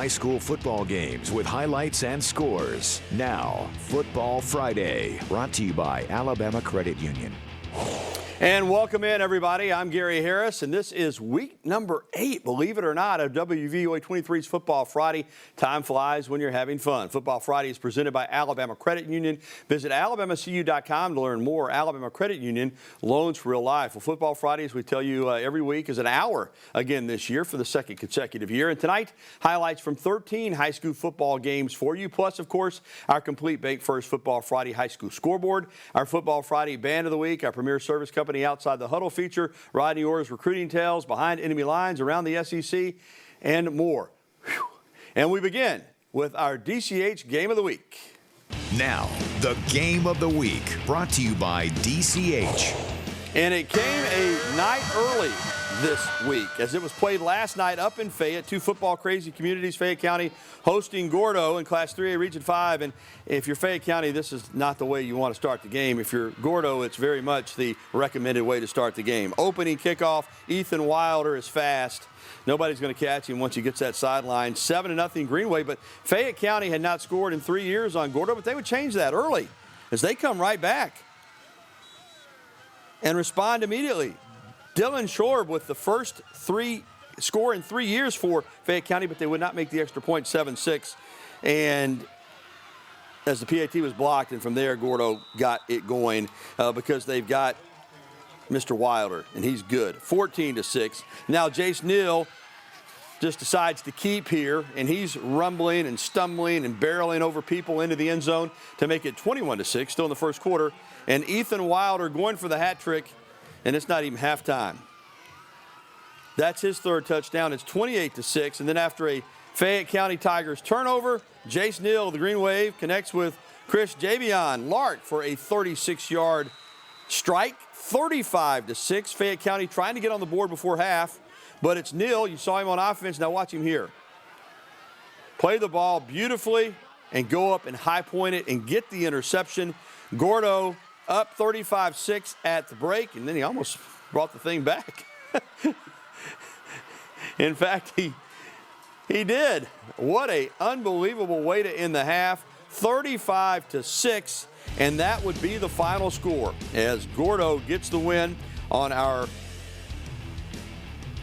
high school football games with highlights and scores. Now, Football Friday, brought to you by Alabama Credit Union. And welcome in, everybody. I'm Gary Harris, and this is week number 8, believe it or not, of WVUA 23's Football Friday. Time flies when you're having fun. Football Friday is presented by Alabama Credit Union. Visit alabamacu.com to learn more. Alabama Credit Union, loans for real life. Well, Football Friday, as we tell you every week, is an hour again this year for the second consecutive year. And tonight, highlights from 13 high school football games for you. Plus, of course, our complete Bank First Football Friday high school scoreboard, our Football Friday Band of the Week, our premier service company Outside the Huddle feature, Rodney Orr's recruiting tales, behind enemy lines, around the SEC, and more. Whew. And we begin with our DCH Game of the Week. Now, the Game of the Week, brought to you by DCH. And it came a night early this week, as it was played last night up in Fayette. Two football-crazy communities, Fayette County hosting Gordo in Class 3A Region 5. And if you're Fayette County, this is not the way you want to start the game. If you're Gordo, it's very much the recommended way to start the game. Opening kickoff, Ethan Wilder is fast. Nobody's going to catch him once he gets that sideline. 7-0 Greenway, but Fayette County had not scored in 3 years on Gordo, but they would change that early as they come right back and respond immediately. Dylan Shorb with the first score in 3 years for Fayette County, but they would not make the extra point, 7-6. And as the PAT was blocked, and from there Gordo got it going because they've got Mr. Wilder, and he's good. 14-6. Now Jace Neal just decides to keep here, and he's rumbling and stumbling and barreling over people into the end zone to make it 21-6, still in the first quarter. And Ethan Wilder going for the hat trick, and it's not even halftime. That's his third touchdown. It's 28-6, and then after a Fayette County Tigers turnover, Jace Neal of the Green Wave connects with Chris Javion Lark for a 36-yard strike. 35-6. Fayette County trying to get on the board before half, but it's Neal. You saw him on offense. Now watch him here. Play the ball beautifully and go up and high point it and get the interception. Gordo up 35-6 at the break, and then he almost brought the thing back. In fact, he did. What a unbelievable way to end the half. 35-6, and that would be the final score as Gordo gets the win on our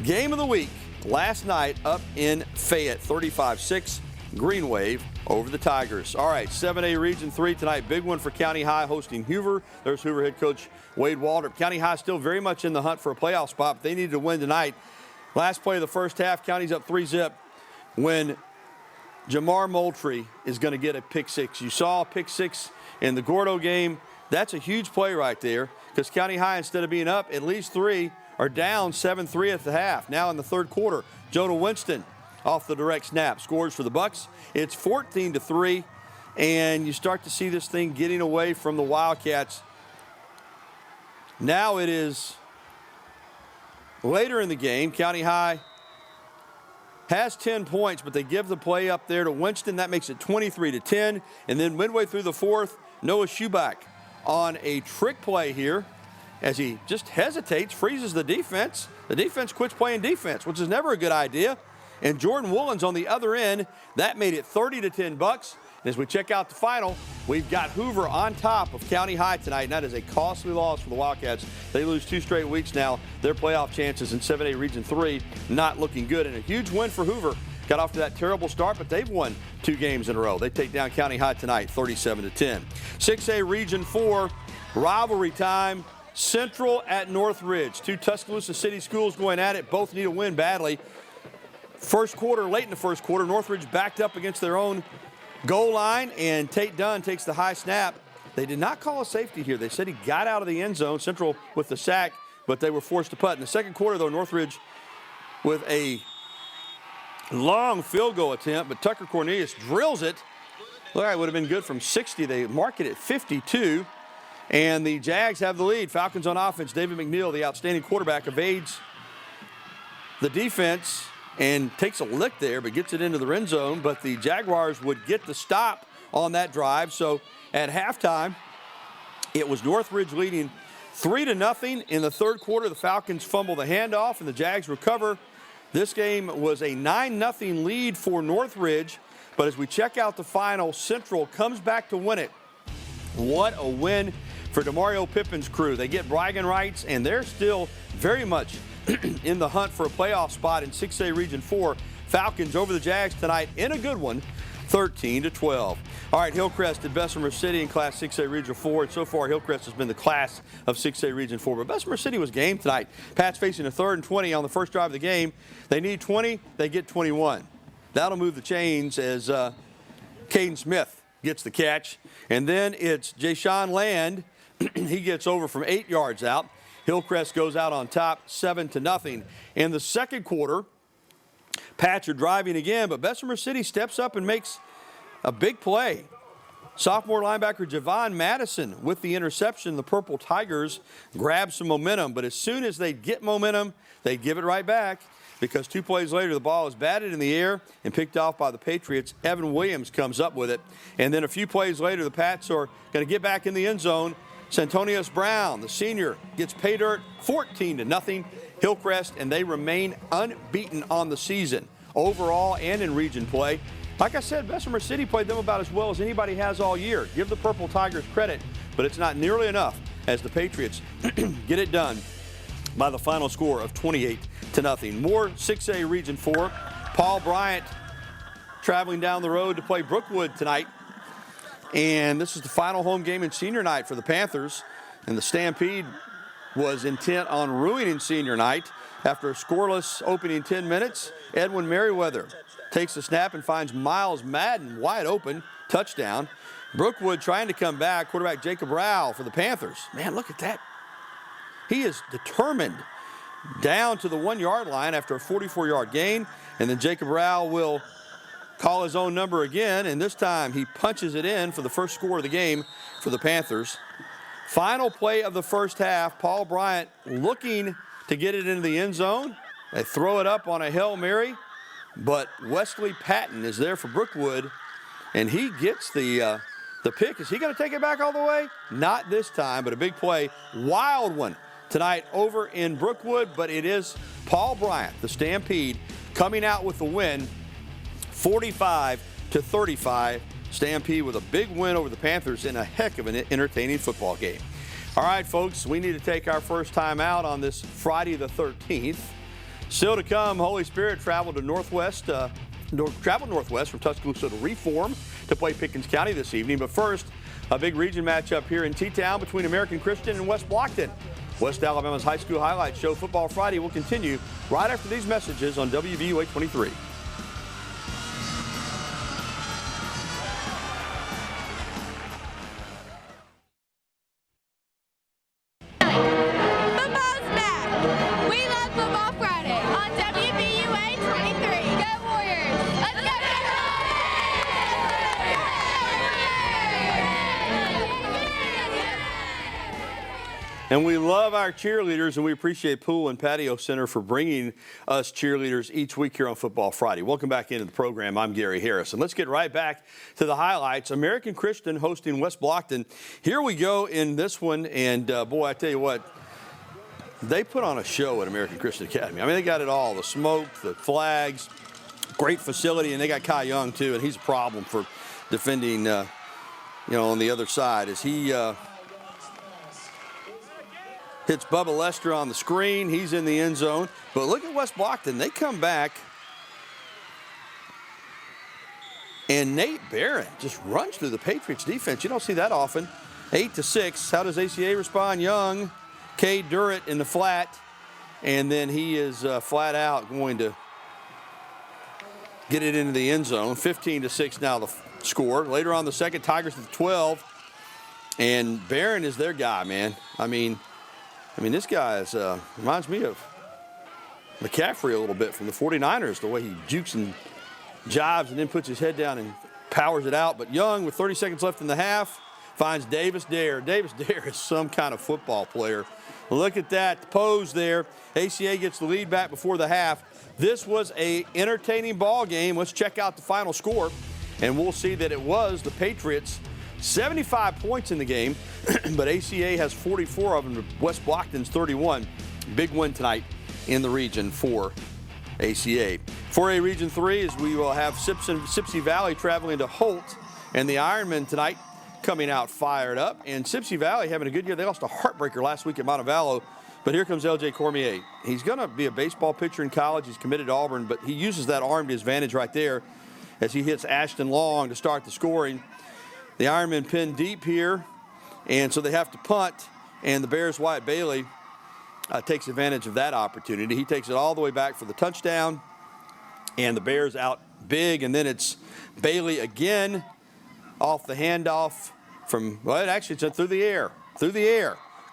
Game of the Week last night up in Fayette. 35-6, Green Wave over the Tigers. All right, 7A Region 3 tonight. Big one for County High hosting Hoover. There's Hoover head coach Wade Waldrop. County High still very much in the hunt for a playoff spot, but they needed to win tonight. Last play of the first half, County's up 3-zip when Jamar Moultrie is going to get a pick six. You saw a pick six in the Gordo game. That's a huge play right there because County High, instead of being up at least 3, are down 7-3 at the half. Now in the third quarter, Jonah Winston off the direct snap scores for the Bucks. It's 14-3, and you start to see this thing getting away from the Wildcats. Now it is later in the game. County High has 10 points, but they give the play up there to Winston. That makes it 23-10. And then midway through the fourth, Noah Schuback on a trick play here as he just hesitates, freezes the defense. The defense quits playing defense, which is never a good idea. And Jordan Woolens on the other end, that made it 30-10 Bucks. And as we check out the final, we've got Hoover on top of County High tonight, and that is a costly loss for the Wildcats. They lose 2 straight weeks now. Their playoff chances in 7A Region 3 not looking good, and a huge win for Hoover. Got off to that terrible start, but they've won 2 games in a row. They take down County High tonight, 37-10. 6A Region 4, rivalry time. Central at Northridge. 2 Tuscaloosa City schools going at it. Both need a win badly. First quarter, late in the first quarter, Northridge backed up against their own goal line, and Tate Dunn takes the high snap. They did not call a safety here. They said he got out of the end zone, Central with the sack, but they were forced to punt. In the second quarter, though, Northridge with a long field goal attempt, but Tucker Cornelius drills it. Look, it would have been good from 60. They mark it at 52, and the Jags have the lead. Falcons on offense. David McNeil, the outstanding quarterback, evades the defense and takes a lick there, but gets it into the end zone. But the Jaguars would get the stop on that drive. So at halftime, it was Northridge leading 3-0 in the third quarter. The Falcons fumble the handoff, and the Jags recover This game was a 9-0 lead for Northridge, but as we check out the final, Central comes back to win it. What a win for DeMario Pippin's crew. They get bragging rights, and they're still very much in the hunt for a playoff spot in 6A Region 4. Falcons over the Jags tonight in a good one, 13-12. All right, Hillcrest at Bessemer City in Class 6A Region 4. And so far, Hillcrest has been the class of 6A Region 4. But Bessemer City was game tonight. Pats facing a 3rd and 20 on the first drive of the game. They need 20. They get 21. That'll move the chains as Caden Smith gets the catch. And then it's Jashawn Land. He gets over from 8 yards out. Hillcrest goes out on top, 7-0. In the second quarter, Pats are driving again, but Bessemer City steps up and makes a big play. Sophomore linebacker Javon Madison with the interception. The Purple Tigers grab some momentum, but as soon as they get momentum, they give it right back because 2 plays later, the ball is batted in the air and picked off by the Patriots. Evan Williams comes up with it. And then a few plays later, the Pats are going to get back in the end zone. Santonius Brown, the senior, gets pay dirt, 14-0. Hillcrest, and they remain unbeaten on the season, overall and in region play. Like I said, Bessemer City played them about as well as anybody has all year. Give the Purple Tigers credit, but it's not nearly enough as the Patriots get it done by the final score of 28-0. More 6A Region 4. Paul Bryant traveling down the road to play Brookwood tonight. And this is the final home game in senior night for the Panthers. And the Stampede was intent on ruining senior night. After a scoreless opening 10 minutes, Edwin Merriweather takes the snap and finds Miles Madden wide open. Touchdown. Brookwood trying to come back. Quarterback Jacob Rowell for the Panthers. Man, look at that. He is determined. Down to the 1-yard line after a 44-yard gain. And then Jacob Rowell will call his own number again. And this time he punches it in for the first score of the game for the Panthers. Final play of the first half, Paul Bryant looking to get it into the end zone. They throw it up on a Hail Mary, but Wesley Patton is there for Brookwood, and he gets the pick. Is he going to take it back all the way? Not this time, but a big play. Wild one tonight over in Brookwood, but it is Paul Bryant, the Stampede, coming out with the win, 45-35. Stampede with a big win over the Panthers in a heck of an entertaining football game. All right, folks, we need to take our first time out on this Friday the 13th. Still to come, Holy Spirit traveled northwest from Tuscaloosa to Reform to play Pickens County this evening. But first, a big region matchup here in T-Town between American Christian and West Blocton. West Alabama's High School Highlights Show Football Friday will continue right after these messages on WVUA 23. And we love our cheerleaders, and we appreciate Pool and Patio Center for bringing us cheerleaders each week here on Football Friday. Welcome back into the program. I'm Gary Harris. And let's get right back to the highlights. American Christian hosting West Blocton. Here we go in this one, and boy, I tell you what, they put on a show at American Christian Academy. I mean, they got it all, the smoke, the flags, great facility, and they got Kai Young, too, and he's a problem for defending, on the other side as he hits Bubba Lester on the screen. He's in the end zone. But look at West Blocton. They come back. And Nate Barron just runs through the Patriots defense. You don't see that often. 8-6. How does ACA respond? Young, Cade Durrett in the flat. And then he is flat out going to get it into the end zone. 15-6 now the score. Later on the second, Tigers at the 12. And Barron is their guy, man. I mean, this guy is, reminds me of McCaffrey a little bit from the 49ers, the way he jukes and jives and then puts his head down and powers it out. But Young, with 30 seconds left in the half, finds Davis Dare. Davis Dare is some kind of football player. Look at that pose there. ACA gets the lead back before the half. This was an entertaining ball game. Let's check out the final score, and we'll see that it was the Patriots. 75 points in the game, but ACA has 44 of them. West Blocton's 31. Big win tonight in the region for ACA. 4A Region 3 is we will have Sipsey Valley traveling to Holt, and the Ironmen tonight coming out fired up. And Sipsey Valley having a good year. They lost a heartbreaker last week at Montevallo, but here comes LJ Cormier. He's going to be a baseball pitcher in college. He's committed to Auburn, but he uses that arm to his advantage right there as he hits Ashton Long to start the scoring. The Ironmen pin deep here, and so they have to punt, and the Bears' Wyatt Bailey takes advantage of that opportunity. He takes it all the way back for the touchdown, and the Bears out big, and then it's Bailey again off the handoff from, well, actually it's through the air.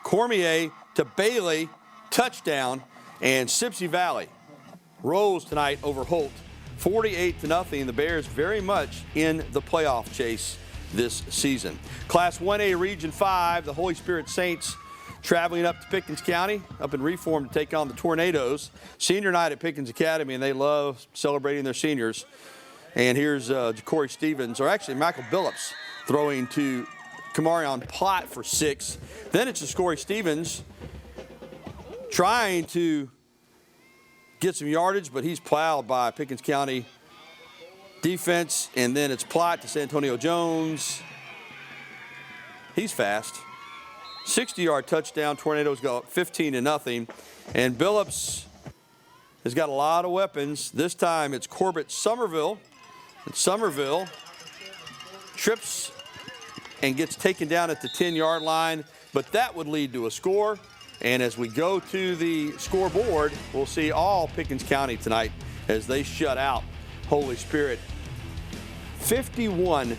Cormier to Bailey, touchdown, and Sipsey Valley rolls tonight over Holt, 48-0. The Bears very much in the playoff chase this season. Class 1A Region 5, the Holy Spirit Saints traveling up to Pickens County, up in Reform to take on the Tornadoes. Senior night at Pickens Academy, and they love celebrating their seniors. And here's Ja'Cory Stevens, or actually Michael Billups, throwing to Kamarion Plott for 6. Then it's Ja'Cory Stevens trying to get some yardage, but he's plowed by Pickens County defense. And then it's Plott to Santonio Jones. He's fast. 60-yard touchdown. Tornadoes go up 15-0. And Billups has got a lot of weapons. This time it's Corbett Somerville. And Somerville trips and gets taken down at the 10-yard line, but that would lead to a score. And as we go to the scoreboard, we'll see all Pickens County tonight as they shut out Holy Spirit 51-0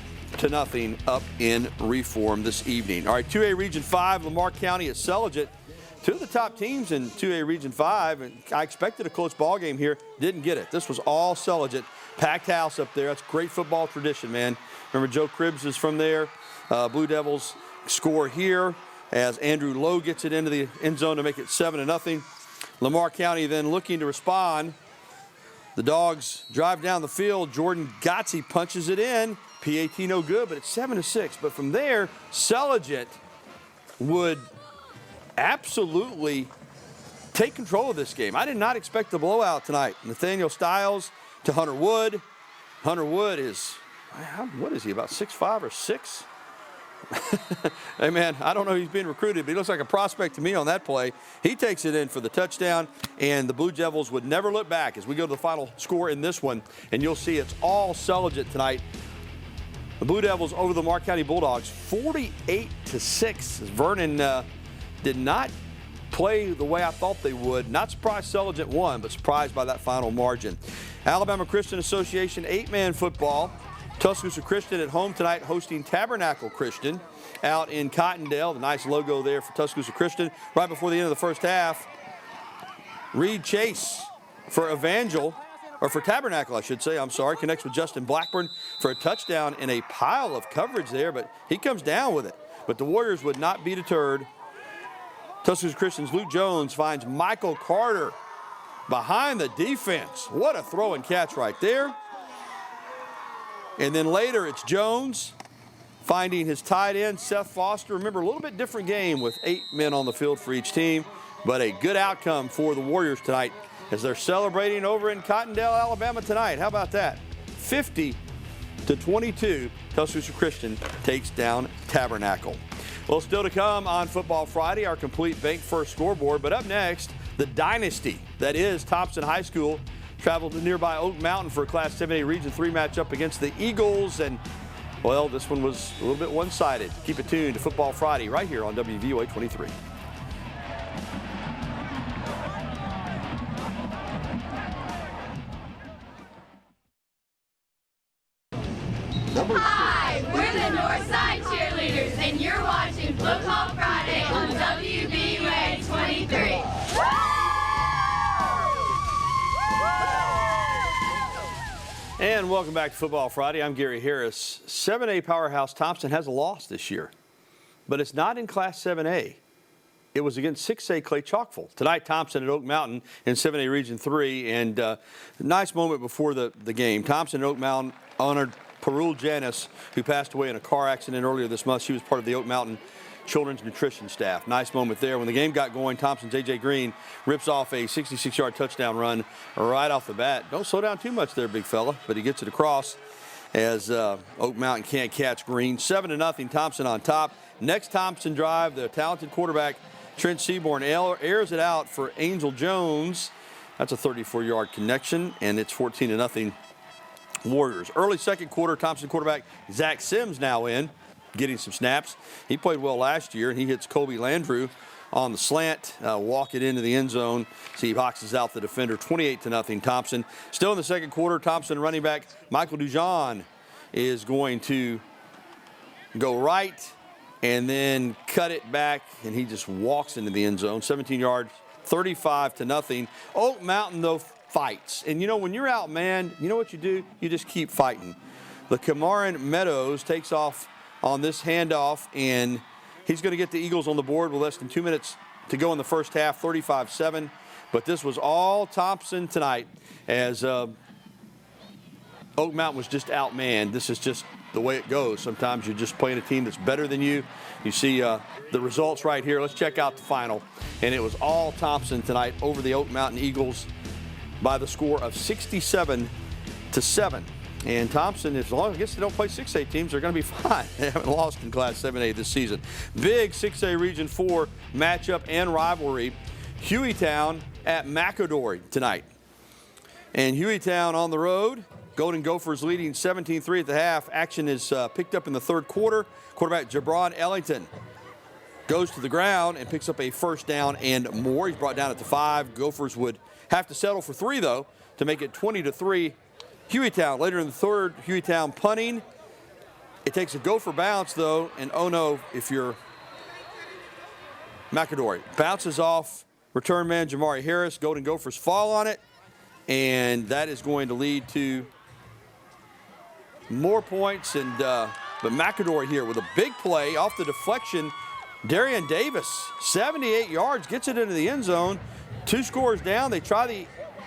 up in Reform this evening. All right, 2A Region 5, Lamar County at Sulligent. Two of the top teams in 2A Region 5, and I expected a close ball game here, didn't get it. This was all Sulligent. Packed house up there. That's great football tradition, man. Remember, Joe Cribbs is from there. Blue Devils score here as Andrew Lowe gets it into the end zone to make it 7-0. Lamar County then looking to respond. The Dogs drive down the field. Jordan Gotze punches it in. PAT no good, but it's 7-6. But from there, Sulligent would absolutely take control of this game. I did not expect the blowout tonight. Nathaniel Stiles to Hunter Wood. Hunter Wood is, what is he, about 6'5" or 6"? Hey, man, I don't know if he's being recruited, but he looks like a prospect to me on that play. He takes it in for the touchdown, and the Blue Devils would never look back as we go to the final score in this one, and you'll see it's all Sulligent tonight. The Blue Devils over the Lamar County Bulldogs, 48-6. Vernon did not play the way I thought they would. Not surprised Sulligent won, but surprised by that final margin. Alabama Christian Association 8-man football. Tuscaloosa Christian at home tonight hosting Tabernacle Christian out in Cottondale. The nice logo there for Tuscaloosa Christian. Right before the end of the first half, Reed Chase for Evangel, or for Tabernacle, I should say, I'm sorry, connects with Justin Blackburn for a touchdown in a pile of coverage there, but he comes down with it. But the Warriors would not be deterred. Tuscaloosa Christian's Luke Jones finds Michael Carter behind the defense. What a throw and catch right there. And then later it's Jones finding his tight end, Seth Foster. Remember, a little bit different game with 8 men on the field for each team, but a good outcome for the Warriors tonight as they're celebrating over in Cottondale, Alabama tonight. How about that? 50-22, Tuscaloosa Christian takes down Tabernacle. Well, still to come on Football Friday, our complete bank first scoreboard. But up next, the dynasty that is Thompson High School traveled to nearby Oak Mountain for a Class 7A Region 3 matchup against the Eagles. And, well, this one was a little bit one-sided. Keep it tuned to Football Friday right here on WVUA 23. Hi, we're the Northside Cheerleaders, and you're watching Football Friday on WVUA 23. And welcome back to Football Friday. I'm Gary Harris. 7A powerhouse Thompson has a loss this year, but it's not in Class 7A. It was against 6A Clay Chalkville. Tonight, Thompson at Oak Mountain in 7A Region 3, and nice moment before the game. Thompson at Oak Mountain honored Parul Janis, who passed away in a car accident earlier this month. She was part of the Oak Mountain children's nutrition staff. Nice moment there. When the game got going, Thompson's A.J. Green rips off a 66-yard touchdown run right off the bat. Don't slow down too much there, big fella, but he gets it across as Oak Mountain can't catch Green. 7-0, Thompson on top. Next Thompson drive, the talented quarterback, Trent Seaborn, airs it out for Angel Jones. That's a 34-yard connection, and it's 14-0 Warriors. Early second quarter, Thompson quarterback Zach Sims now in, getting some snaps. He played well last year, and he hits Kobe Landrew on the slant, walk it into the end zone. See, he boxes out the defender, 28-0 Thompson. Still in the second quarter, Thompson running back Michael Dujon is going to go right and then cut it back, and he just walks into the end zone. 17 yards, 35-0. Oak Mountain, though, fights. And, you know, when you're out, man, you know what you do? You just keep fighting. The Cameron Meadows takes off on this handoff, and he's going to get the Eagles on the board with less than 2 minutes to go in the first half, 35-7. But this was all Thompson tonight as Oak Mountain was just outmanned. This is just the way it goes. Sometimes you're just playing a team that's better than you. You see the results right here. Let's check out the final. And it was all Thompson tonight over the Oak Mountain Eagles by the score of 67-7. And Thompson, as long as they don't play 6A teams, they're going to be fine. They haven't lost in Class 7A this season. Big 6A Region 4 matchup and rivalry. Hueytown at McAdory tonight. And Hueytown on the road. Golden Gophers leading 17-3 at the half. Action is picked up in the third quarter. Quarterback Jabron Ellington goes to the ground and picks up a first down and more. He's brought down at the 5. Gophers would have to settle for 3, though, to make it 20-3. Hueytown later in the third. Hueytown punting. It takes a Gopher bounce, though, and oh no, if you're McAdory. Bounces off return man Jamari Harris. Golden Gophers fall on it, and that is going to lead to more points. And but McAdory here with a big play off the deflection. Darian Davis, 78 yards, gets it into the end zone. 2 scores down. They try the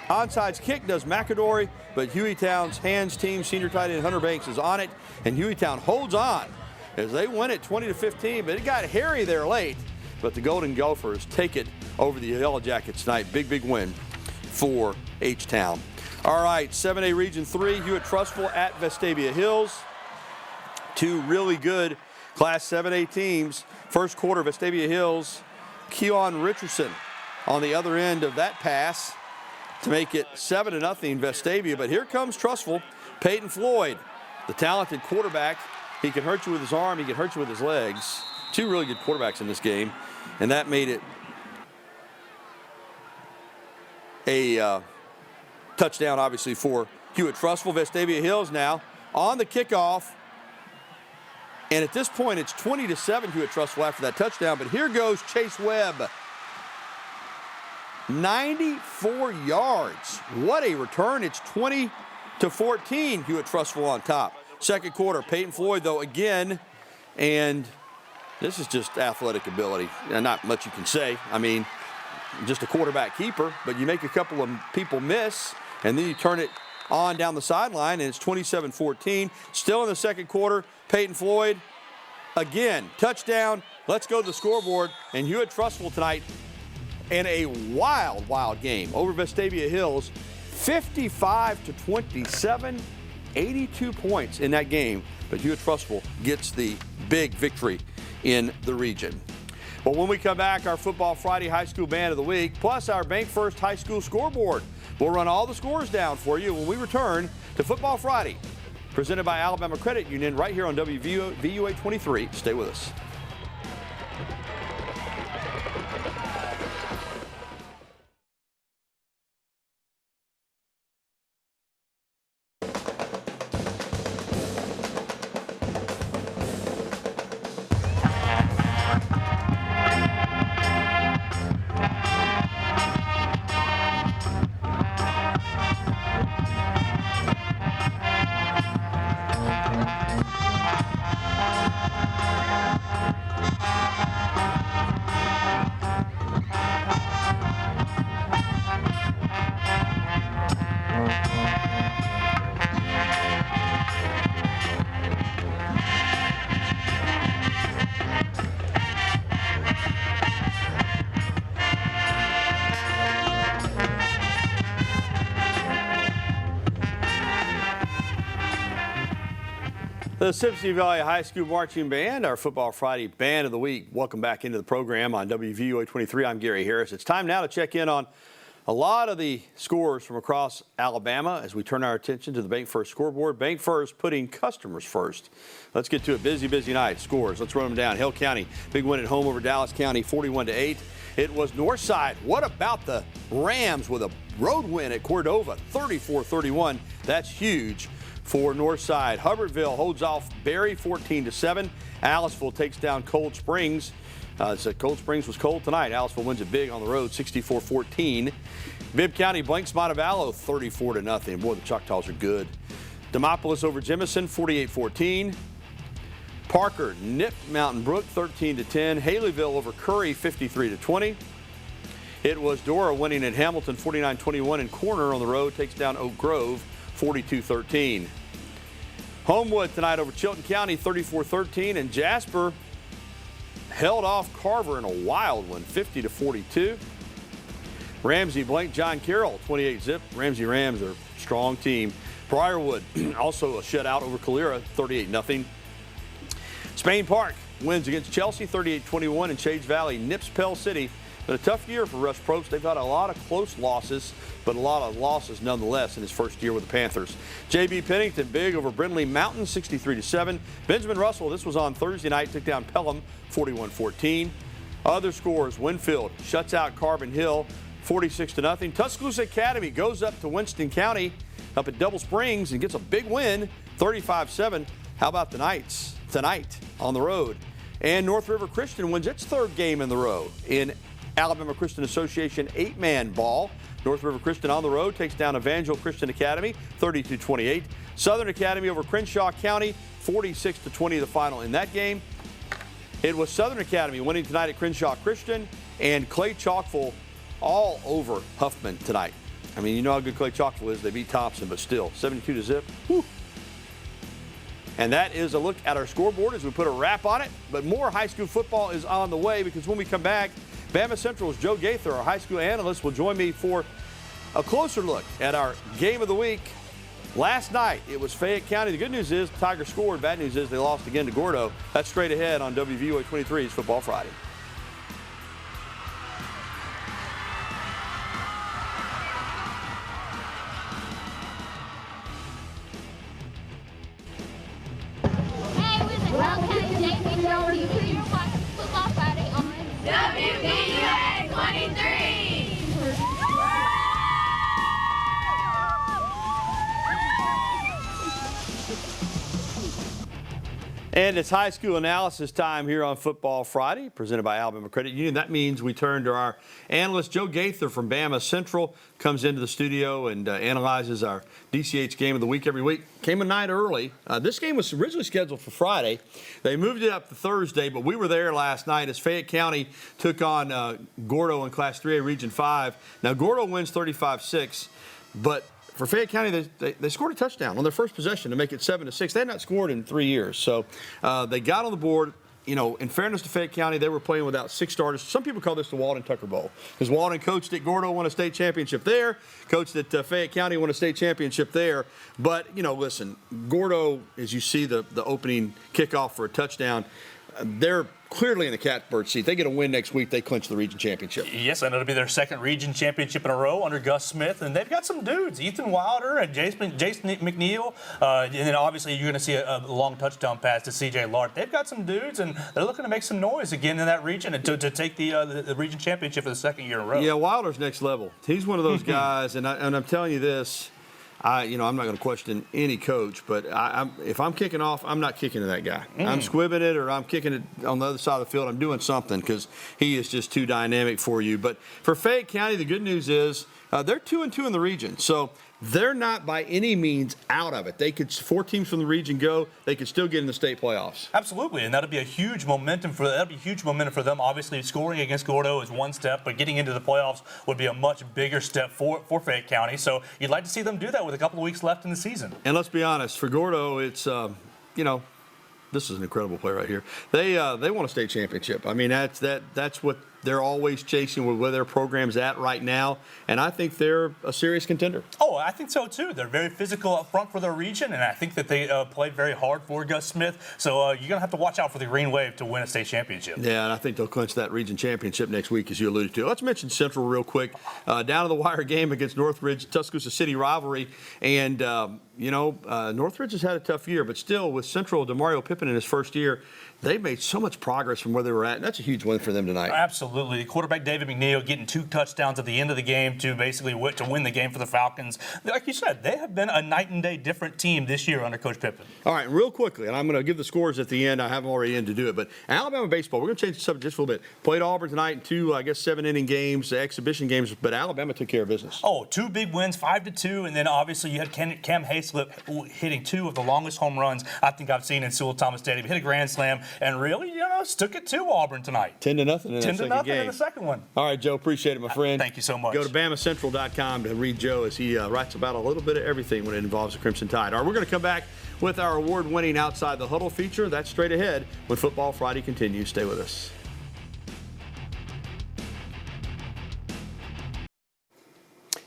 onside kick, does McAdory, but Hueytown's hands team, senior tight end Hunter Banks, is on it, and Hueytown holds on as they win it 20-15, but it got hairy there late. But the Golden Gophers take it over the Yellow Jackets tonight. Big, big win for H-Town. All right, 7A Region 3, Hewitt-Trussville at Vestavia Hills. 2 really good Class 7A teams. First quarter, Vestavia Hills, Keon Richardson on the other end of that pass to make it 7-0 Vestavia. But here comes Trussville. Peyton Floyd, the talented quarterback. He can hurt you with his arm. He can hurt you with his legs. 2 really good quarterbacks in this game. And that made it a touchdown, obviously, for Hewitt-Trussville. Vestavia Hills now on the kickoff. And at this point, it's 20-7 Hewitt-Trussville after that touchdown. But here goes Chase Webb. 94 yards. What a return. It's 20-14, Hewitt-Trussville on top. Second quarter, Peyton Floyd, though, again. And this is just athletic ability. And not much you can say. I mean, just a quarterback keeper. But you make a couple of people miss, and then you turn it on down the sideline, and it's 27-14. Still in the second quarter, Peyton Floyd, again, touchdown. Let's go to the scoreboard. And Hewitt-Trussville tonight in a wild, wild game over Vestavia Hills, 55-27, 82 points in that game. But Hewitt-Trussville gets the big victory in the region. Well, when we come back, our Football Friday High School Band of the Week, plus our Bank First High School scoreboard. We'll run all the scores down for you when we return to Football Friday, presented by Alabama Credit Union, right here on WVUA 23. Stay with us. The Sipsey Valley High School Marching Band, our Football Friday Band of the Week. Welcome back into the program on WVUA 23. I'm Gary Harris. It's time now to check in on a lot of the scores from across Alabama as we turn our attention to the Bank First scoreboard. Bank First putting customers first. Let's get to a busy night. Scores, let's run them down. Hill County, big win at home over Dallas County, 41-8. It was Northside. What about the Rams with a road win at Cordova, 34-31. That's huge for Northside. Hubbardville holds off Berry 14-7. Aliceville takes down Cold Springs. Cold Springs was cold tonight. Aliceville wins it big on the road, 64-14. Bibb County blanks Montevallo 34-0. Boy, the Choctaws are good. Demopolis over Jemison, 48-14. Parker nipped Mountain Brook 13-10. Haleyville over Curry, 53-20. It was Dora winning at Hamilton 49-21, and Corner on the road takes down Oak Grove 42-13. Homewood tonight over Chilton County 34-13, and Jasper held off Carver in a wild one 50-42. Ramsey blanked John Carroll 28-zip. Ramsey Rams are a strong team. Briarwood also a shutout over Calera 38-0. Spain Park wins against Chelsea 38-21, and Shades Valley nips Pell City. Been a tough year for Russ Probst. They've got a lot of close losses, but a lot of losses nonetheless in his first year with the Panthers. J.B. Pennington big over Brindley Mountain 63-7. Benjamin Russell, this was on Thursday night, took down Pelham 41-14. Other scores, Winfield shuts out Carbon Hill 46-0. Tuscaloosa Academy goes up to Winston County up at Double Springs and gets a big win 35-7. How about the Knights tonight on the road? And North River Christian wins its third game in the row in Alabama Christian Association 8-man ball. North River Christian on the road takes down Evangel Christian Academy 32-28. Southern Academy over Crenshaw County 46-20 the final in that game. It was Southern Academy winning tonight at Crenshaw Christian, and Clay Chalkville all over Huffman tonight. I mean, you know how good Clay Chalkville is. They beat Thompson, but still 72-0. Whew. And that is a look at our scoreboard as we put a wrap on it. But more high school football is on the way, because when we come back, Bama Central's Joe Gaither, our high school analyst, will join me for a closer look at our game of the week. Last night, it was Fayette County. The good news is Tigers scored. Bad news is they lost again to Gordo. That's straight ahead on WVUA 23's Football Friday. WVUA 23! And it's high school analysis time here on Football Friday, presented by Alabama Credit Union. That means we turn to our analyst, Joe Gaither from Bama Central, comes into the studio and analyzes our DCH game of the week every week. Came a night early. This game was originally scheduled for Friday. They moved it up to Thursday, but we were there last night as Fayette County took on Gordo in Class 3A Region 5. Now, Gordo wins 35-6, but for Fayette County, they scored a touchdown on their first possession to make it 7-6. They had not scored in 3 years. So they got on the board. You know, in fairness to Fayette County, they were playing without 6 starters. Some people call this the Walden Tucker Bowl, because Walden coached at Gordo, won a state championship there, coached at Fayette County, won a state championship there. But, you know, listen, Gordo, as you see the opening kickoff for a touchdown, they're clearly in the catbird seat. They get a win next week, they clinch the region championship. Yes, and it'll be their second region championship in a row under Gus Smith. And they've got some dudes, Ethan Wilder and Jason McNeil. And then obviously you're going to see a long touchdown pass to C.J. Lart. They've got some dudes, and they're looking to make some noise again in that region and to take the region championship for the second year in a row. Yeah, Wilder's next level. He's one of those guys, and I'm telling you this, I'm not going to question any coach, but if I'm kicking off, I'm not kicking to that guy. I'm squibbing it, or I'm kicking it on the other side of the field. I'm doing something, because he is just too dynamic for you. But for Fayette County, the good news is they're 2-2 in the region, so they're not by any means out of it. 4 teams from the region go. They could still get in the state playoffs. Absolutely, and that'll be a huge momentum for them. Obviously, scoring against Gordo is one step, but getting into the playoffs would be a much bigger step for Fayette County. So you'd like to see them do that with a couple of weeks left in the season. And let's be honest, for Gordo, it's this is an incredible play right here. They won a state championship. I mean, that's what They're always chasing where their program's at right now, and I think they're a serious contender. Oh, I think so too. They're very physical up front for their region, and I think that they played very hard for Gus Smith. So you're gonna have to watch out for the Green Wave to win a state championship. Yeah, and I think they'll clinch that region championship next week, as you alluded to. Let's mention Central real quick. Down to the wire game against Northridge, Tuscaloosa City rivalry, and Northridge has had a tough year, but still with Central, DeMario Pippin in his first year, they've made so much progress from where they were at, and that's a huge win for them tonight. Absolutely. Quarterback David McNeil getting 2 touchdowns at the end of the game to basically to win the game for the Falcons. Like you said, they have been a night and day different team this year under Coach Pippin. All right, real quickly, and I'm going to give the scores at the end. I have them already in to do it, but Alabama baseball, we're going to change the subject just a little bit. Played Auburn tonight in 2, 7-inning games, exhibition games, but Alabama took care of business. Oh, 2 big wins, 5-2, and then obviously you had Cam Hayslip hitting 2 of the longest home runs I think I've seen in Sewell Thomas Stadium. Hit a grand slam, and really, stuck it to Auburn tonight. 10-0 in that second game. 10-0 in the second one. All right, Joe, appreciate it, my friend. Thank you so much. Go to BamaCentral.com to read Joe as he writes about a little bit of everything when it involves the Crimson Tide. All right, we're going to come back with our award-winning Outside the Huddle feature. That's straight ahead when Football Friday continues. Stay with us.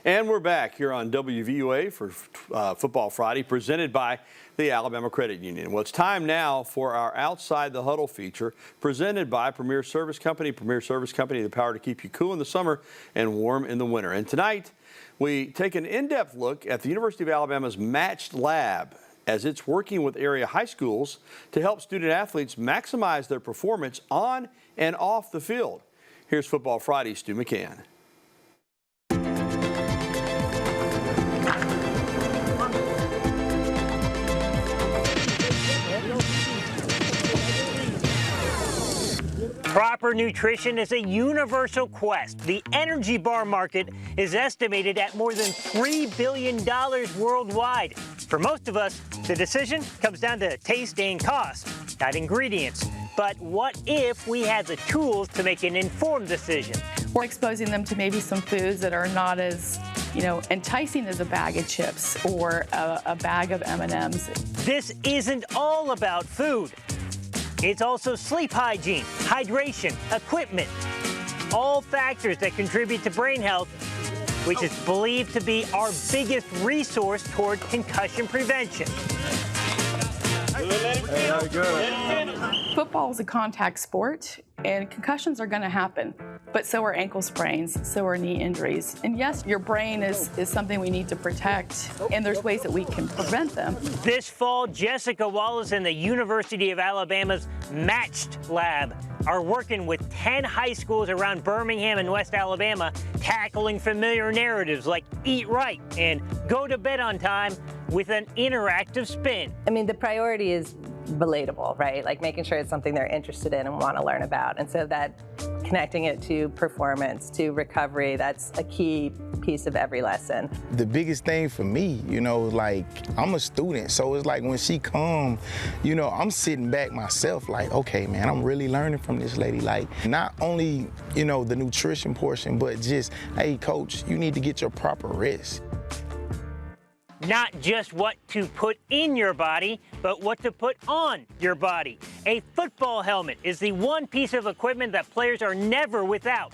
And we're back here on WVUA for Football Friday, presented by the Alabama Credit Union. Well, it's time now for our Outside the Huddle feature, presented by Premier Service Company. Premier Service Company, the power to keep you cool in the summer and warm in the winter. And tonight, we take an in-depth look at the University of Alabama's Matched Lab, as it's working with area high schools to help student athletes maximize their performance on and off the field. Here's Football Friday's Stu McCann. Proper nutrition is a universal quest. The energy bar market is estimated at more than $3 billion worldwide. For most of us, the decision comes down to taste and cost, not ingredients. But what if we had the tools to make an informed decision? We're exposing them to maybe some foods that are not as, enticing as a bag of chips or a bag of M&Ms. This isn't all about food. It's also sleep hygiene, hydration, equipment, all factors that contribute to brain health, which is believed to be our biggest resource toward concussion prevention. Football is a contact sport, and concussions are going to happen, but so are ankle sprains, so are knee injuries. And yes, your brain is something we need to protect, and there's ways that we can prevent them. This fall, Jessica Wallace and the University of Alabama's Matched Lab are working with 10 high schools around Birmingham and West Alabama, tackling familiar narratives like eat right and go to bed on time with an interactive spin. I mean, the priority is relatable, right? Like making sure it's something they're interested in and want to learn about. And so that connecting it to performance, to recovery, that's a key piece of every lesson. The biggest thing for me, like I'm a student. So it's like when she come, I'm sitting back myself like, okay, man, I'm really learning from this lady. Like not only, the nutrition portion, but just, hey, coach, you need to get your proper rest. Not just what to put in your body, but what to put on your body. A football helmet is the one piece of equipment that players are never without.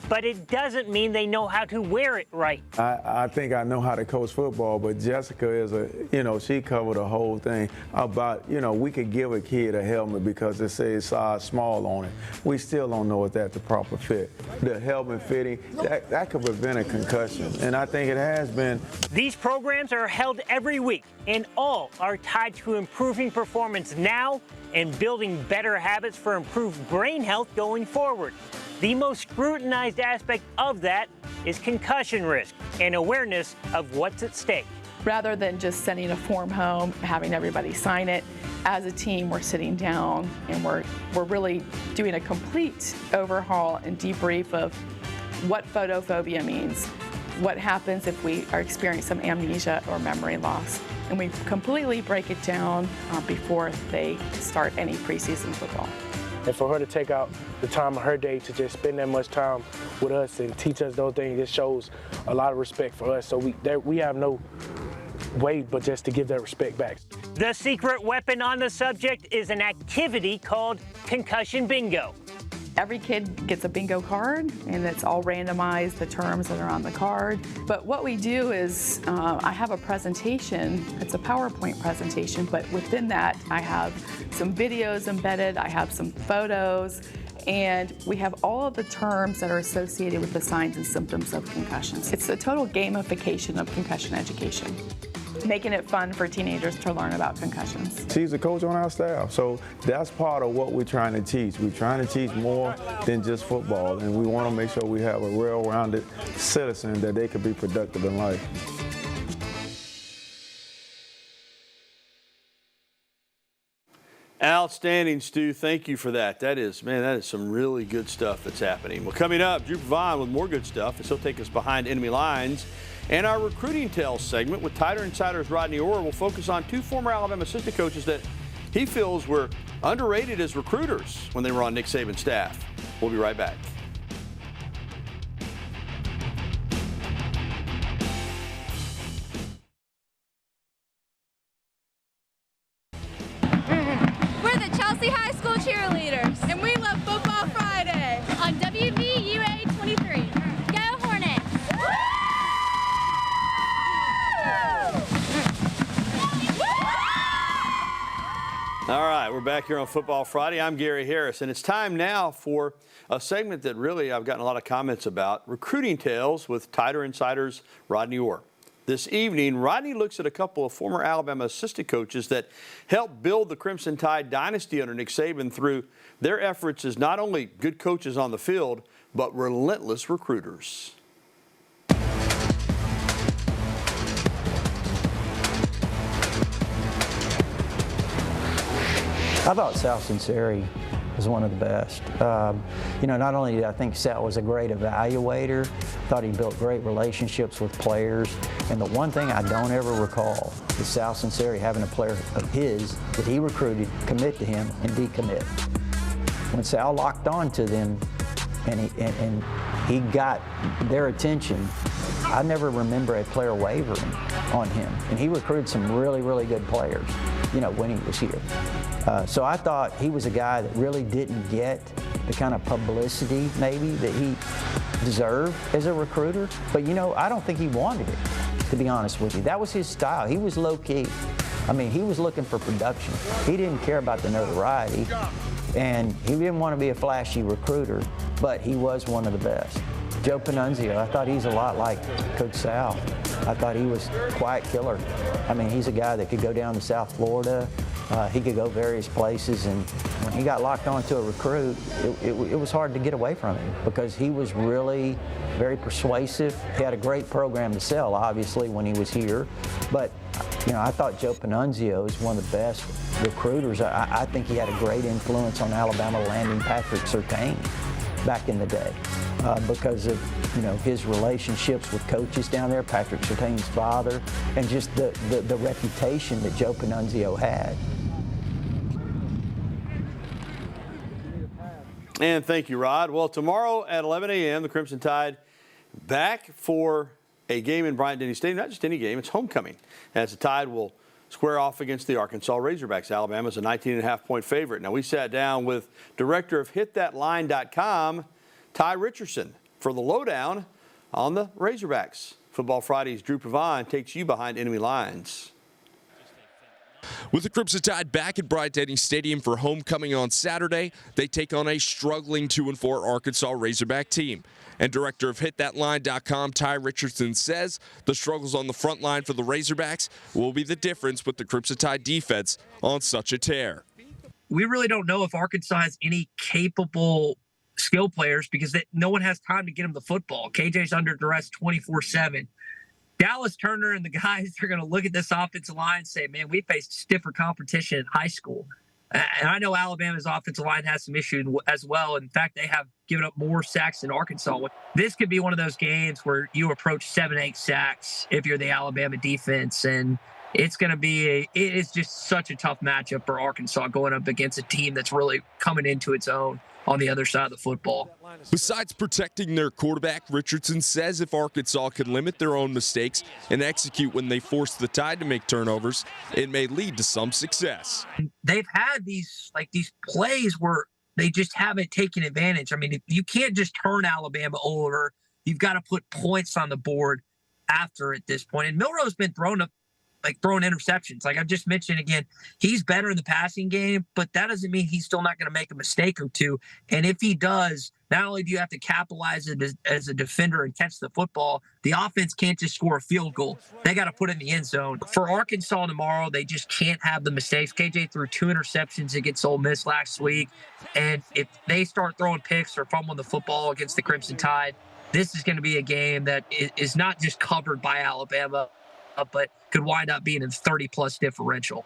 But it doesn't mean they know how to wear it right. I think I know how to coach football, but Jessica is she covered the whole thing about, we could give a kid a helmet because it says size small on it. We still don't know if that's the proper fit. The helmet fitting, that could prevent a concussion, and I think it has been. These programs are held every week, and all are tied to improving performance now and building better habits for improved brain health going forward. The most scrutinized aspect of that is concussion risk and awareness of what's at stake. Rather than just sending a form home, having everybody sign it, as a team, we're sitting down and we're really doing a complete overhaul and debrief of what photophobia means, what happens if we are experiencing some amnesia or memory loss. And we completely break it down before they start any preseason football. And for her to take out the time of her day to just spend that much time with us and teach us those things, it shows a lot of respect for us. So we have no way but just to give that respect back. The secret weapon on the subject is an activity called concussion bingo. Every kid gets a bingo card, and it's all randomized, the terms that are on the card. But what we do is I have a presentation. It's a PowerPoint presentation, but within that, I have some videos embedded. I have some photos, and we have all of the terms that are associated with the signs and symptoms of concussions. It's a total gamification of concussion education, making it fun for teenagers to learn about concussions. She's a coach on our staff, so that's part of what we're trying to teach. We're trying to teach more than just football, and we want to make sure we have a well-rounded citizen that they can be productive in life. Outstanding, Stu. Thank you for that. That is some really good stuff that's happening. Well, coming up, Drew Pavon with more good stuff as he'll take us behind enemy lines. And our Recruiting Tales segment with Tighter Insider's Rodney Orr will focus on two former Alabama assistant coaches that he feels were underrated as recruiters when they were on Nick Saban's staff. We'll be right back. We're the Chelsea High School cheerleaders, and we love Football Friday on WVUA 23. Go Hornets! All right, we're back here on Football Friday. I'm Gary Harris, and it's time now for a segment that really I've gotten a lot of comments about, Recruiting Tales with Tighter Insider's Rodney Orr. This evening, Rodney looks at a couple of former Alabama assistant coaches that helped build the Crimson Tide dynasty under Nick Saban through their efforts as not only good coaches on the field, but relentless recruiters. I thought Sal Sinceri was one of the best. Not only did I think Sal was a great evaluator, thought he built great relationships with players. And the one thing I don't ever recall is Sal Sinceri having a player of his that he recruited commit to him and decommit. When Sal locked on to them and he got their attention, I never remember a player wavering on him. And he recruited some really, really good players, when he was here. So I thought he was a guy that really didn't get the kind of publicity maybe that he deserved as a recruiter. But I don't think he wanted it, to be honest with you. That was his style. He was low key. He was looking for production. He didn't care about the notoriety, and he didn't want to be a flashy recruiter, but he was one of the best. Joe Panunzio, I thought he's a lot like Coach Sal. I thought he was a quiet killer. He's a guy that could go down to South Florida. He could go various places, and when he got locked onto a recruit, it was hard to get away from him because he was really very persuasive. He had a great program to sell, obviously, when he was here. But, I thought Joe Panunzio is one of the best recruiters. I think he had a great influence on Alabama landing Patrick Surtain back in the day because of his relationships with coaches down there, Patrick Surtain's father, and just the reputation that Joe Panunzio had. And thank you, Rod. Well, tomorrow at 11 a.m., the Crimson Tide back for a game in Bryant-Denny Stadium. Not just any game, it's homecoming, as the Tide will square off against the Arkansas Razorbacks. Alabama's a 19.5-point favorite. Now, we sat down with director of HitThatLine.com, Ty Richardson, for the lowdown on the Razorbacks. Football Friday's Drew Pavon takes you behind enemy lines. With the Crimson Tide back at Bryant-Denny Stadium for homecoming on Saturday, they take on a struggling 2-4 Arkansas Razorback team. And director of HitThatLine.com, Ty Richardson, says the struggles on the front line for the Razorbacks will be the difference with the Crimson Tide defense on such a tear. We really don't know if Arkansas has any capable skill players because no one has time to get them the football. KJ's under duress 24/7. Dallas Turner and the guys are going to look at this offensive line and say, man, we faced stiffer competition in high school. And I know Alabama's offensive line has some issues as well. In fact, they have given up more sacks than Arkansas. This could be one of those games where you approach 7-8 sacks if you're the Alabama defense. And it's going to be it is just such a tough matchup for Arkansas going up against a team that's really coming into its own on the other side of the football. Besides protecting their quarterback, Richardson says if Arkansas can limit their own mistakes and execute when they force the Tide to make turnovers, it may lead to some success. They've had these plays where they just haven't taken advantage. I mean, you can't just turn Alabama over. You've got to put points on the board after at this point. And Milroe's been throwing interceptions. Like I've just mentioned again, he's better in the passing game, but that doesn't mean he's still not going to make a mistake or two. And if he does, not only do you have to capitalize it as a defender and catch the football, the offense can't just score a field goal. They got to put it in the end zone. For Arkansas tomorrow, they just can't have the mistakes. KJ threw 2 interceptions against Ole Miss last week. And if they start throwing picks or fumbling the football against the Crimson Tide, this is going to be a game that is not just covered by Alabama, but could wind up being a 30-plus differential.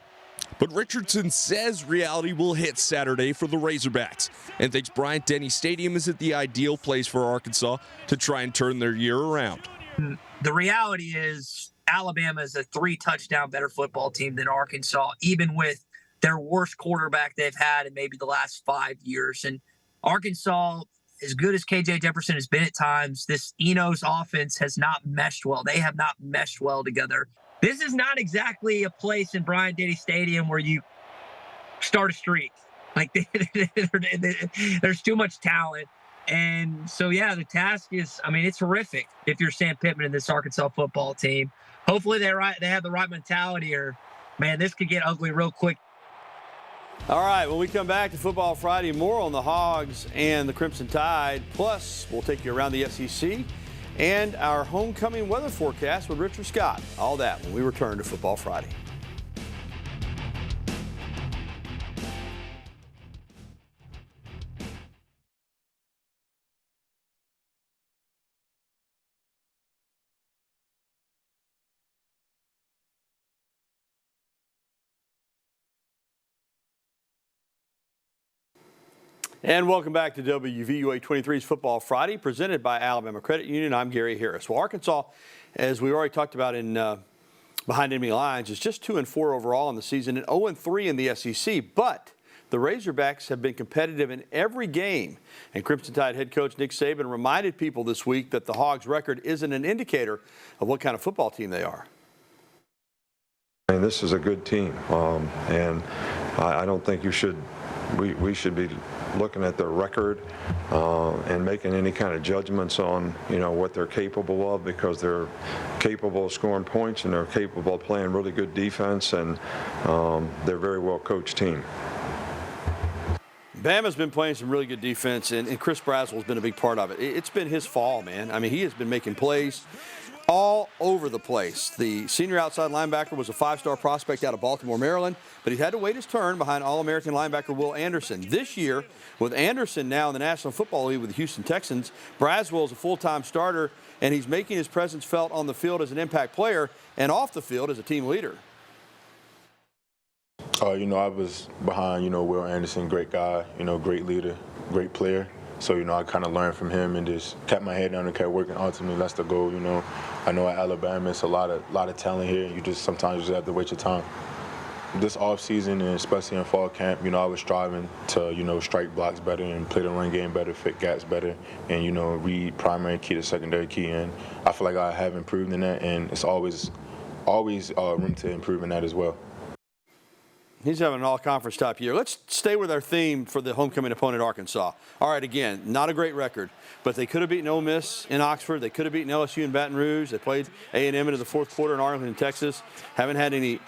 But Richardson says reality will hit Saturday for the Razorbacks and thinks Bryant-Denny Stadium is the ideal place for Arkansas to try and turn their year around. The reality is Alabama is a 3-touchdown better football team than Arkansas, even with their worst quarterback they've had in maybe the last 5 years. And Arkansas, as good as KJ Jefferson has been at times, this Enos offense has not meshed well. They have not meshed well together. This is not exactly a place in Bryant-Denny Stadium where you start a streak. Like there's too much talent. And so, yeah, the task is, I mean, it's horrific if you're Sam Pittman and this Arkansas football team. Hopefully they have the right mentality, or, man, this could get ugly real quick. All right, when we come back to Football Friday, more on the Hogs and the Crimson Tide. Plus, we'll take you around the SEC and our homecoming weather forecast with Richard Scott. All that when we return to Football Friday. And welcome back to WVUA 23's Football Friday, presented by Alabama Credit Union. I'm Gary Harris. Well, Arkansas, as we already talked about in Behind Enemy Lines, is just 2-4 overall in the season and 0-3 in the SEC. But the Razorbacks have been competitive in every game. And Crimson Tide head coach Nick Saban reminded people this week that the Hogs' record isn't an indicator of what kind of football team they are. And this is a good team, and I don't think we should be looking at their record and making any kind of judgments on, what they're capable of, because they're capable of scoring points and they're capable of playing really good defense, and they're a very well coached team. Bama's been playing some really good defense, and Chris Braswell's been a big part of it. It's been his fall, man. I mean, he has been making plays all over the place. The senior outside linebacker was a 5-star prospect out of Baltimore, Maryland, but he had to wait his turn behind All-American linebacker Will Anderson. This year, with Anderson now in the National Football League with the Houston Texans, Braswell is a full-time starter, and he's making his presence felt on the field as an impact player and off the field as a team leader. I was behind, Will Anderson, great guy, great leader, great player. So, I kind of learned from him and just kept my head down and kept working. Ultimately, that's the goal, I know at Alabama, it's a lot of talent here. You just sometimes have to wait your time. This offseason, and especially in fall camp, I was striving to, strike blocks better and play the run game better, fit gaps better, and, read primary key to secondary key. And I feel like I have improved in that, and it's always room to improve in that as well. He's having an all-conference top year. Let's stay with our theme for the homecoming opponent, Arkansas. All right, again, not a great record, but they could have beaten Ole Miss in Oxford. They could have beaten LSU in Baton Rouge. They played A&M into the fourth quarter in Arlington, Texas. Haven't had any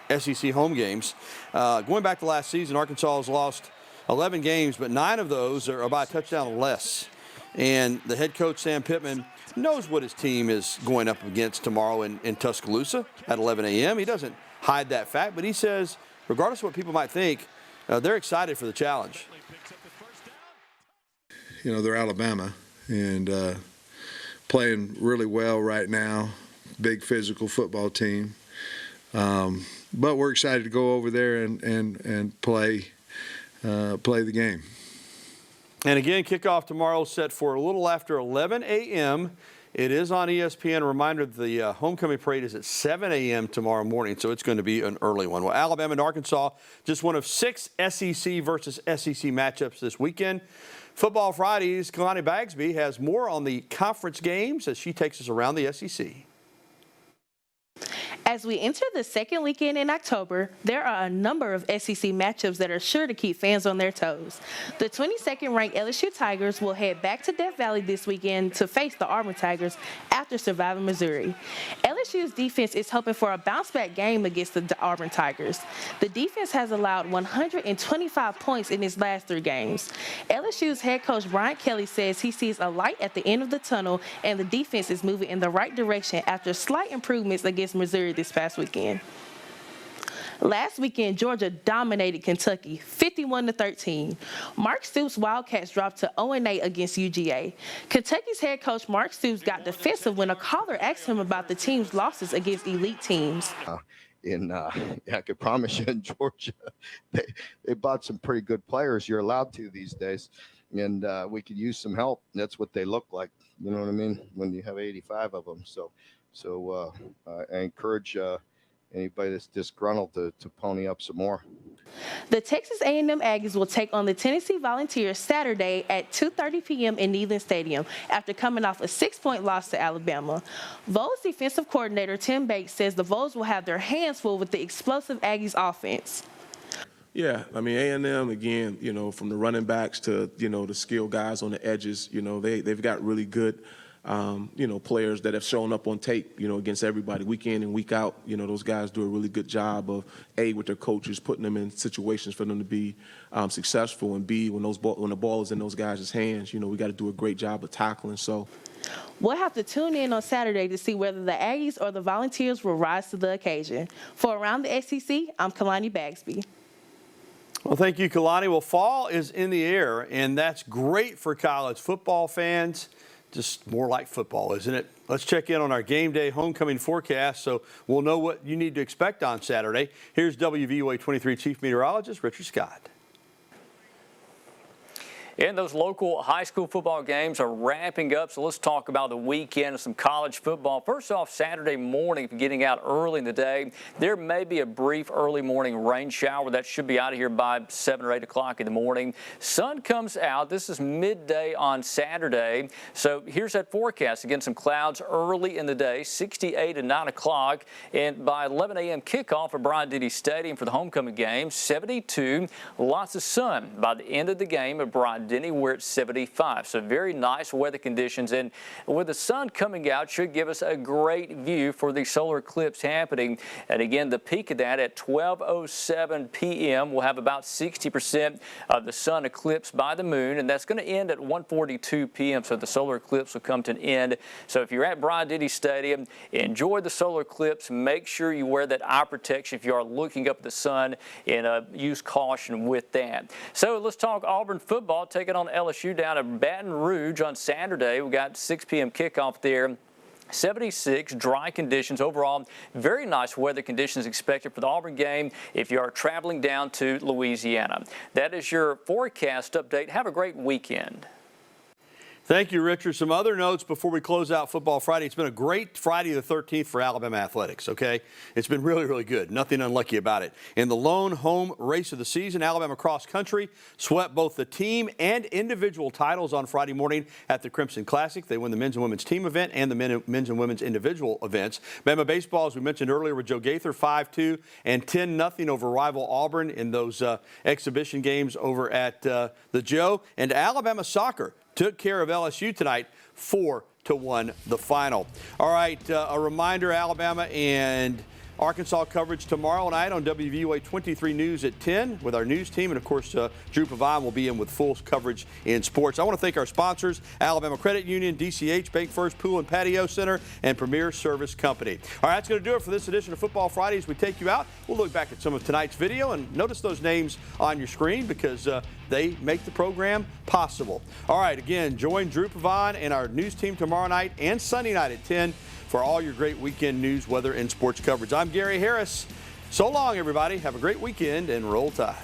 SEC home games. Going back to last season, Arkansas has lost 11 games, but 9 of those are by a touchdown or less. And the head coach, Sam Pittman, knows what his team is going up against tomorrow in Tuscaloosa at 11 a.m. He doesn't hide that fact, but he says, regardless of what people might think, they're excited for the challenge. They're Alabama and playing really well right now. Big physical football team. But we're excited to go over there and play the game. And again, kickoff tomorrow set for a little after 11 a.m. It is on ESPN. A reminder that the homecoming parade is at 7 a.m. tomorrow morning, so it's going to be an early one. Well, Alabama and Arkansas, just one of 6 SEC versus SEC matchups this weekend. Football Fridays, Kalani Bagsby has more on the conference games as she takes us around the SEC. As we enter the second weekend in October, there are a number of SEC matchups that are sure to keep fans on their toes. The 22nd ranked LSU Tigers will head back to Death Valley this weekend to face the Auburn Tigers after surviving Missouri. LSU's defense is hoping for a bounce-back game against the Auburn Tigers. The defense has allowed 125 points in its last 3 games. LSU's head coach Bryant Kelly says he sees a light at the end of the tunnel and the defense is moving in the right direction after slight improvements against Missouri this past weekend. Last weekend, Georgia dominated Kentucky 51-13. Mark Stoops' Wildcats dropped to 0-8 against UGA. Kentucky's head coach Mark Stoops got defensive when a caller asked him about the team's losses against elite teams. I could promise you in Georgia, they bought some pretty good players. You're allowed to these days, and we could use some help. That's what they look like. You know what I mean? When you have 85 of them. So I encourage anybody that's disgruntled to pony up some more. The Texas A&M Aggies will take on the Tennessee Volunteers Saturday at 2:30 p.m. in Neyland Stadium after coming off a 6-point loss to Alabama. Vols defensive coordinator Tim Bates says the Vols will have their hands full with the explosive Aggies offense. Yeah, I mean, A&M, again, from the running backs to, the skill guys on the edges, they've got really good players that have shown up on tape, against everybody week in and week out. Those guys do a really good job of, A, with their coaches, putting them in situations for them to be successful, and B, when the ball is in those guys' hands, we got to do a great job of tackling. So we'll have to tune in on Saturday to see whether the Aggies or the Volunteers will rise to the occasion. For Around the SEC, I'm Kalani Bagsby. Well, thank you, Kalani. Well, fall is in the air, and that's great for college football fans. Just more like football, isn't it? Let's check in on our game day homecoming forecast so we'll know what you need to expect on Saturday. Here's WVUA 23 Chief Meteorologist Richard Scott. And those local high school football games are wrapping up, so let's talk about the weekend of some college football. First off, Saturday morning, getting out early in the day, there may be a brief early morning rain shower. That should be out of here by 7 or 8 o'clock in the morning. Sun comes out. This is midday on Saturday. So here's that forecast. Again, some clouds early in the day, 68 at 9 o'clock. And by 11 a.m. kickoff at Bryant Stadium for the homecoming game, 72. Lots of sun by the end of the game at Bryant Denny, we're at 75. So very nice weather conditions, and with the sun coming out should give us a great view for the solar eclipse happening. And again, the peak of that at 12:07 p.m. We'll have about 60% of the sun eclipsed by the moon, and that's going to end at 1:42 p.m. So the solar eclipse will come to an end. So if you're at Bryant Stadium, enjoy the solar eclipse. Make sure you wear that eye protection if you are looking up at the sun, and use caution with that. So let's talk Auburn football. Taking on LSU down at Baton Rouge on Saturday. We got 6 p.m. kickoff there. 76, dry conditions. Overall, very nice weather conditions expected for the Auburn game if you are traveling down to Louisiana. That is your forecast update. Have a great weekend. Thank you, Richard. Some other notes before we close out Football Friday. It's been a great Friday the 13th for Alabama athletics, okay? It's been really, really good. Nothing unlucky about it. In the lone home race of the season, Alabama cross country swept both the team and individual titles on Friday morning at the Crimson Classic. They won the men's and women's team event and the men's and women's individual events. Bama baseball, as we mentioned earlier, with Joe Gaither, 5-2 and 10-0 over rival Auburn in those exhibition games over at the Joe. And Alabama soccer took care of LSU tonight, 4-1 the final. All right, a reminder, Alabama and Arkansas coverage tomorrow night on WVUA 23 News at 10 with our news team. And, of course, Drew Pavine will be in with full coverage in sports. I want to thank our sponsors, Alabama Credit Union, DCH, Bank First Pool and Patio Center, and Premier Service Company. All right, that's going to do it for this edition of Football Friday. As we take you out, we'll look back at some of tonight's video and notice those names on your screen because they make the program possible. All right, again, join Drew Pavine and our news team tomorrow night and Sunday night at 10 for all your great weekend news, weather, and sports coverage. I'm Gary Harris. So long, everybody. Have a great weekend and roll Tide.